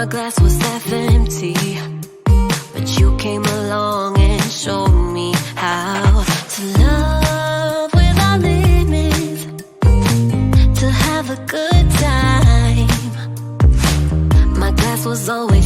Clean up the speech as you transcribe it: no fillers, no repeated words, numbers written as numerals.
My glass was half empty, but you came along and showed me how to love without limits, to have a good time. My glass was always